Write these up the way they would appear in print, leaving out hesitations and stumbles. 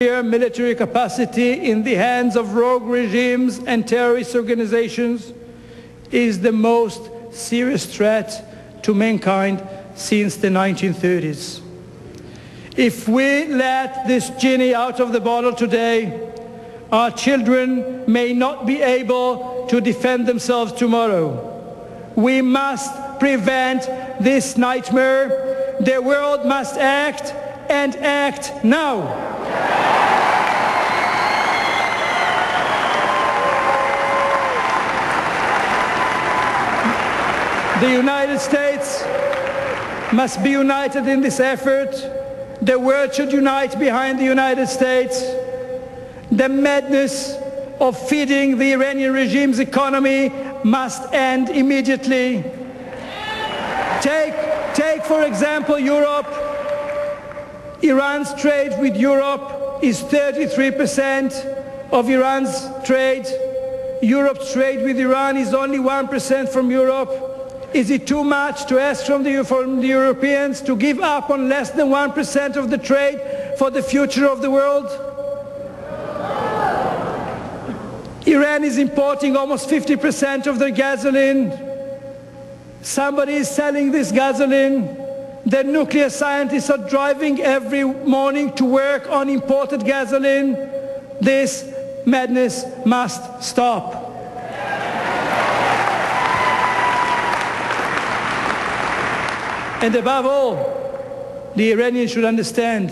military capacity in the hands of rogue regimes and terrorist organizations is the most serious threat to mankind since the 1930s. If we let this genie out of the bottle today, our children may not be able to defend themselves tomorrow. We must prevent this nightmare. The world must act, and act now. The United States must be united in this effort. The world should unite behind the United States. The madness of feeding the Iranian regime's economy must end immediately. Take for example, Europe. Iran's trade with Europe is 33% of Iran's trade. Europe's trade with Iran is only 1% from Europe. Is it too much to ask from the Europeans to give up on less than 1% of the trade for the future of the world? Iran is importing almost 50% of their gasoline. Somebody is selling this gasoline. The nuclear scientists are driving every morning to work on imported gasoline. This madness must stop. And above all, the Iranians should understand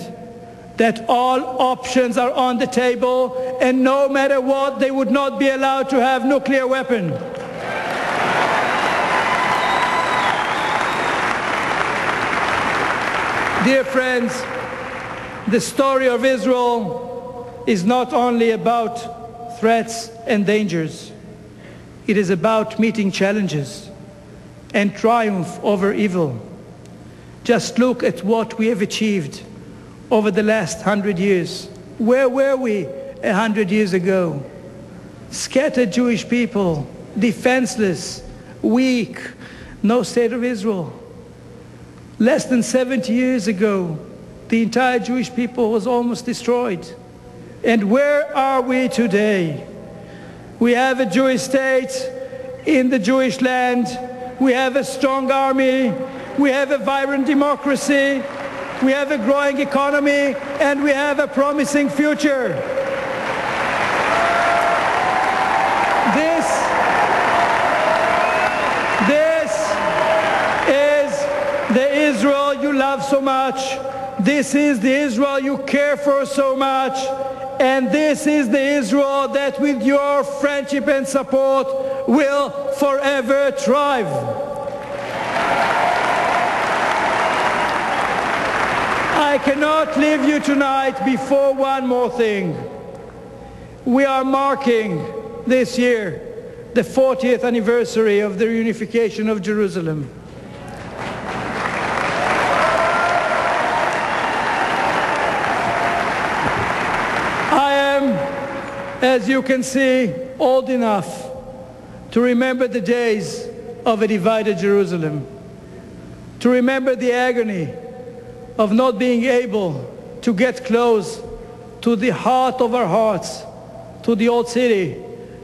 that all options are on the table, and no matter what, they would not be allowed to have nuclear weapons. Dear friends, the story of Israel is not only about threats and dangers. It is about meeting challenges and triumph over evil. Just look at what we have achieved over the last 100 years. Where were we 100 years ago? Scattered Jewish people, defenseless, weak, no state of Israel. Less than 70 years ago, the entire Jewish people was almost destroyed. And where are we today? We have a Jewish state in the Jewish land. We have a strong army. We have a vibrant democracy. We have a growing economy. And we have a promising future. This is the Israel you love so much. This is the Israel you care for so much. And this is the Israel that with your friendship and support will forever thrive. I cannot leave you tonight before one more thing. We are marking this year the 40th anniversary of the reunification of Jerusalem. I am, as you can see, old enough to remember the days of a divided Jerusalem, to remember the agony of not being able to get close to the heart of our hearts, to the old city,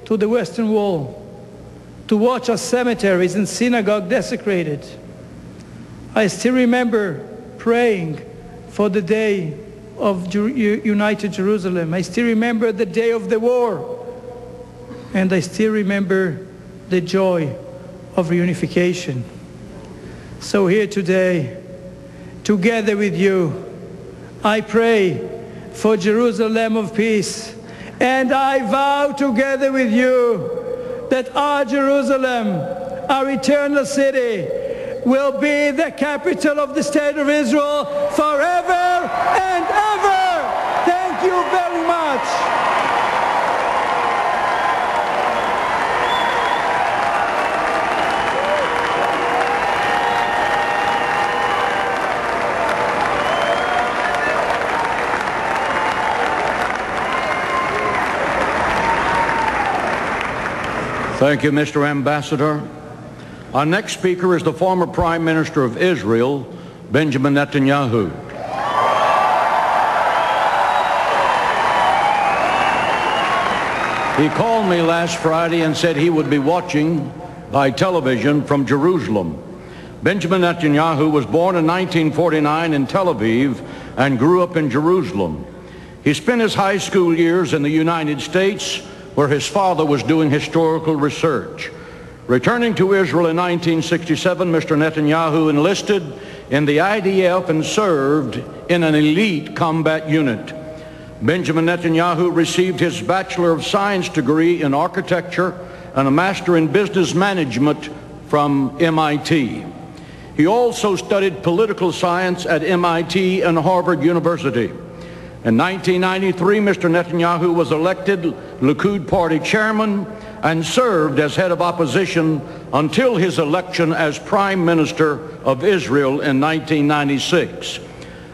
to the Western Wall, to watch our cemeteries and synagogue desecrated. I still remember praying for the day of united Jerusalem. I still remember the day of the war. And I still remember the joy of reunification. So here today, together with you, I pray for Jerusalem of peace. And I vow together with you that our Jerusalem, our eternal city, will be the capital of the State of Israel forever and ever. Thank you very much. Thank you, Mr. Ambassador. Our next speaker is the former Prime Minister of Israel, Benjamin Netanyahu. He called me last Friday and said he would be watching by television from Jerusalem. Benjamin Netanyahu was born in 1949 in Tel Aviv and grew up in Jerusalem. He spent his high school years in the United States, where his father was doing historical research. Returning to Israel in 1967, Mr. Netanyahu enlisted in the IDF and served in an elite combat unit. Benjamin Netanyahu received his Bachelor of Science degree in architecture and a Master in Business Management from MIT. He also studied political science at MIT and Harvard University. In 1993, Mr. Netanyahu was elected Likud Party chairman and served as head of opposition until his election as Prime Minister of Israel in 1996.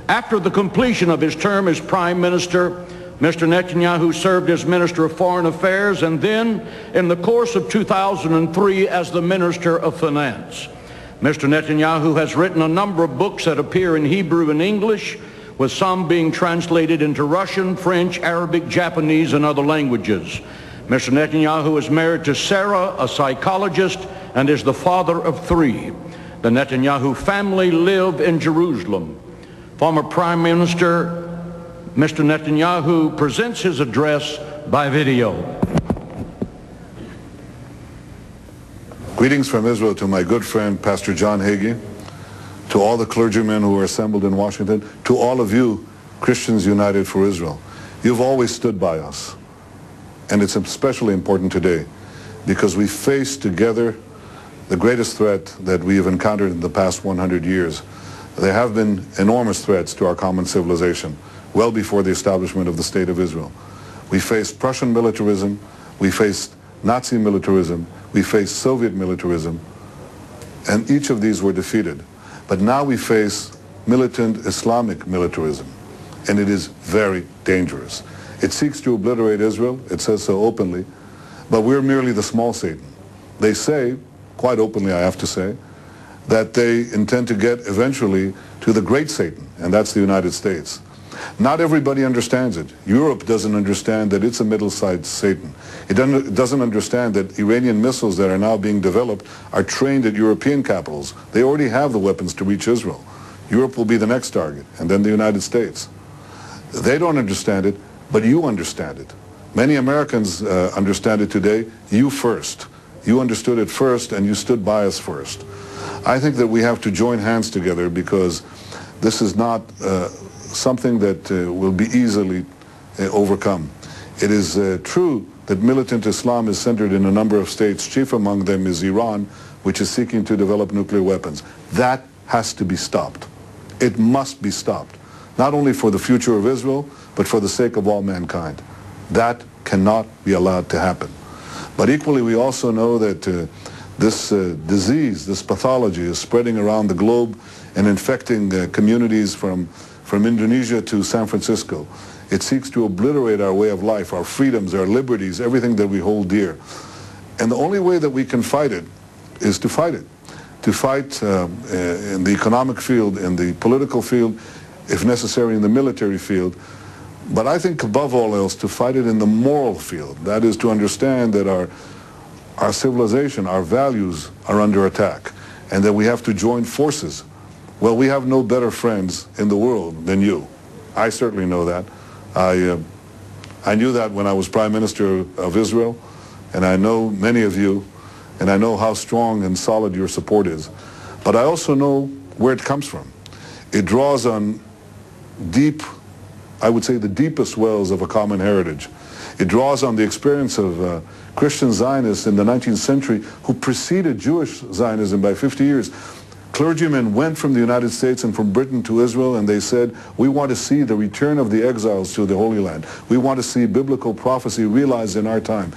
After the completion of his term as Prime Minister, Mr. Netanyahu served as Minister of Foreign Affairs and then, in the course of 2003, as the Minister of Finance. Mr. Netanyahu has written a number of books that appear in Hebrew and English, with some being translated into Russian, French, Arabic, Japanese, and other languages. Mr. Netanyahu is married to Sarah, a psychologist, and is the father of 3. The Netanyahu family live in Jerusalem. Former Prime Minister Mr. Netanyahu presents his address by video. Greetings from Israel to my good friend, Pastor John Hagee, to all the clergymen who are assembled in Washington, to all of you, Christians United for Israel. You've always stood by us. And it's especially important today because we face together the greatest threat that we have encountered in the past 100 years. There have been enormous threats to our common civilization, well before the establishment of the State of Israel. We faced Prussian militarism, we faced Nazi militarism, we faced Soviet militarism, and each of these were defeated. But now we face militant Islamic militarism, and it is very dangerous. It seeks to obliterate Israel, it says so openly, but we're merely the small Satan. They say, quite openly I have to say, that they intend to get eventually to the great Satan, and that's the United States. Not everybody understands it. Europe doesn't understand that it's a middle-sized Satan. It doesn't understand that Iranian missiles that are now being developed are trained at European capitals. They already have the weapons to reach Israel. Europe will be the next target, and then the United States. They don't understand it, but you understand it. Many Americans understand it today. You first. You understood it first, and you stood by us first. I think that we have to join hands together because this is not something that will be easily overcome. It is true that militant Islam is centered in a number of states. Chief among them is Iran, which is seeking to develop nuclear weapons. That has to be stopped. It must be stopped, not only for the future of Israel, but for the sake of all mankind. That cannot be allowed to happen. But equally, we also know that this disease, this pathology is spreading around the globe and infecting communities from Indonesia to San Francisco. It seeks to obliterate our way of life, our freedoms, our liberties, everything that we hold dear. And the only way that we can fight it is to fight it. To fight in the economic field, in the political field, if necessary in the military field. But I think above all else to fight it in the moral field. That is to understand that our civilization, our values are under attack and that we have to join forces. Well, we have no better friends in the world than you. I certainly know that. I knew that when I was Prime Minister of Israel, and I know many of you, and I know how strong and solid your support is. But I also know where it comes from. It draws on deep, I would say the deepest wells of a common heritage. It draws on the experience of Christian Zionists in the 19th century who preceded Jewish Zionism by 50 years. Clergymen went from the United States and from Britain to Israel, and they said, we want to see the return of the exiles to the Holy Land. We want to see biblical prophecy realized in our time.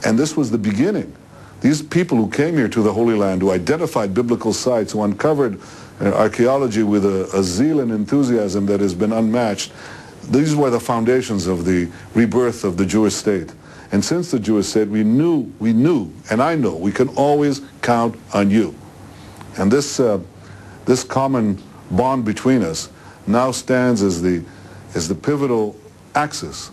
And this was the beginning. These people who came here to the Holy Land, who identified biblical sites, who uncovered archaeology with a zeal and enthusiasm that has been unmatched, these were the foundations of the rebirth of the Jewish state. And since the Jewish state, we knew, and I know, we can always count on you. And this common bond between us now stands as the pivotal axis